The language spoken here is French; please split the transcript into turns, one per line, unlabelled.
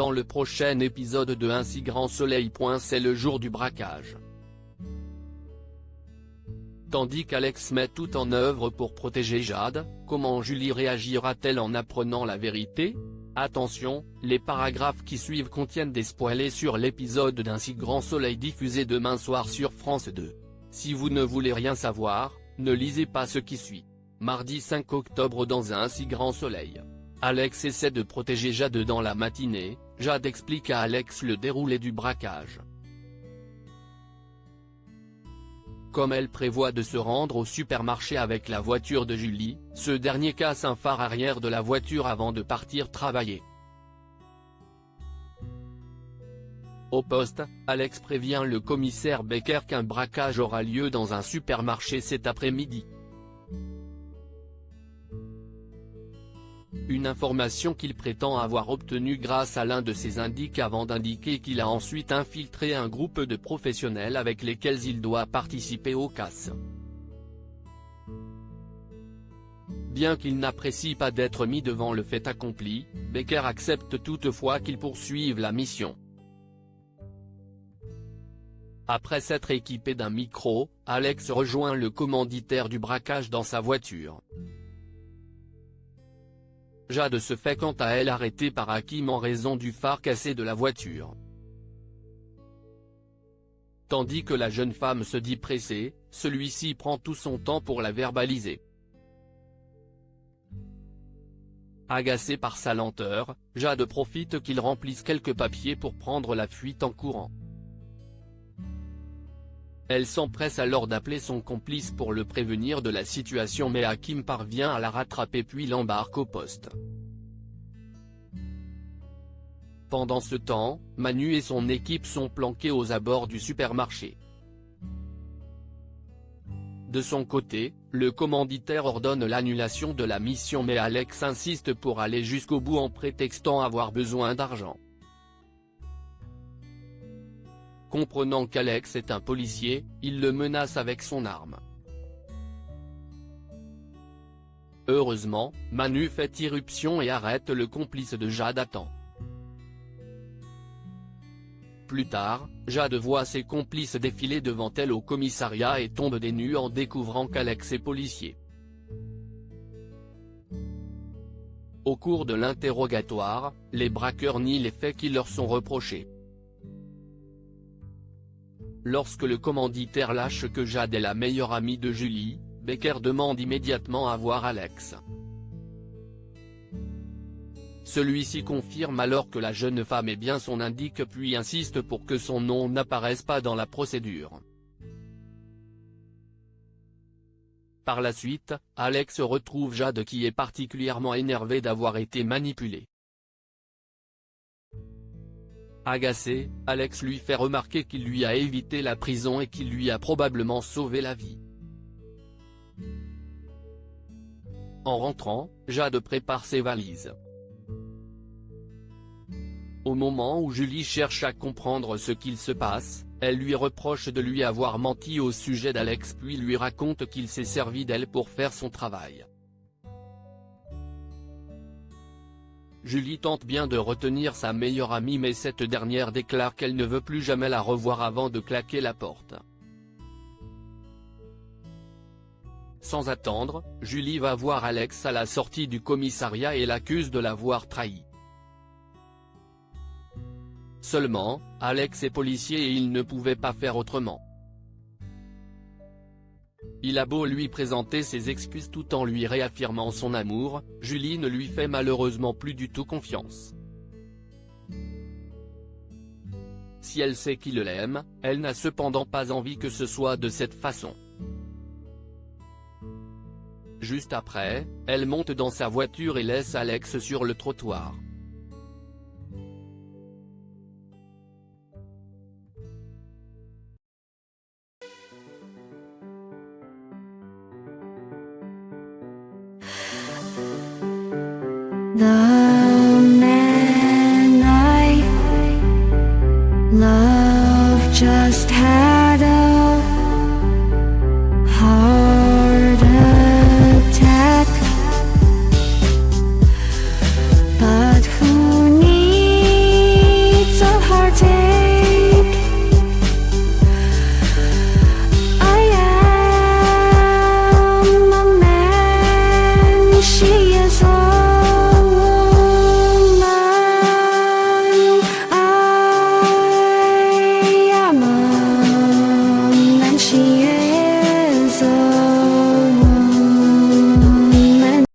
Dans le prochain épisode de Un si grand soleil. C'est le jour du braquage. Tandis qu'Alex met tout en œuvre pour protéger Jade, comment Julie réagira-t-elle en apprenant la vérité? Attention, les paragraphes qui suivent contiennent des spoilers sur l'épisode d'Un si grand soleil diffusé demain soir sur France 2. Si vous ne voulez rien savoir, ne lisez pas ce qui suit. Mardi 5 octobre dans Un si grand soleil. Alex essaie de protéger Jade dans la matinée, Jade explique à Alex le déroulé du braquage. Comme elle prévoit de se rendre au supermarché avec la voiture de Julie, ce dernier casse un phare arrière de la voiture avant de partir travailler. Au poste, Alex prévient le commissaire Becker qu'un braquage aura lieu dans un supermarché cet après-midi. Une information qu'il prétend avoir obtenue grâce à l'un de ses indices avant d'indiquer qu'il a ensuite infiltré un groupe de professionnels avec lesquels il doit participer aux casses. Bien qu'il n'apprécie pas d'être mis devant le fait accompli, Becker accepte toutefois qu'il poursuive la mission. Après s'être équipé d'un micro, Alex rejoint le commanditaire du braquage dans sa voiture. Jade se fait quant à elle arrêter par Hakim en raison du phare cassé de la voiture. Tandis que la jeune femme se dit pressée, celui-ci prend tout son temps pour la verbaliser. Agacée par sa lenteur, Jade profite qu'il remplisse quelques papiers pour prendre la fuite en courant. Elle s'empresse alors d'appeler son complice pour le prévenir de la situation mais Hakim parvient à la rattraper puis l'embarque au poste. Pendant ce temps, Manu et son équipe sont planqués aux abords du supermarché. De son côté, le commanditaire ordonne l'annulation de la mission mais Alex insiste pour aller jusqu'au bout en prétextant avoir besoin d'argent. Comprenant qu'Alex est un policier, il le menace avec son arme. Heureusement, Manu fait irruption et arrête le complice de Jade à temps. Plus tard, Jade voit ses complices défiler devant elle au commissariat et tombe des nues en découvrant qu'Alex est policier. Au cours de l'interrogatoire, les braqueurs nient les faits qui leur sont reprochés. Lorsque le commanditaire lâche que Jade est la meilleure amie de Julie, Becker demande immédiatement à voir Alex. Celui-ci confirme alors que la jeune femme est bien son indique puis insiste pour que son nom n'apparaisse pas dans la procédure. Par la suite, Alex retrouve Jade qui est particulièrement énervée d'avoir été manipulée. Agacé, Alex lui fait remarquer qu'il lui a évité la prison et qu'il lui a probablement sauvé la vie. En rentrant, Jade prépare ses valises. Au moment où Julie cherche à comprendre ce qu'il se passe, elle lui reproche de lui avoir menti au sujet d'Alex puis lui raconte qu'il s'est servi d'elle pour faire son travail. Julie tente bien de retenir sa meilleure amie mais cette dernière déclare qu'elle ne veut plus jamais la revoir avant de claquer la porte. Sans attendre, Julie va voir Alex à la sortie du commissariat et l'accuse de l'avoir trahi. Seulement, Alex est policier et il ne pouvait pas faire autrement. Il a beau lui présenter ses excuses tout en lui réaffirmant son amour, Julie ne lui fait malheureusement plus du tout confiance. Si elle sait qu'il l'aime, elle n'a cependant pas envie que ce soit de cette façon. Juste après, elle monte dans sa voiture et laisse Alex sur le trottoir.
나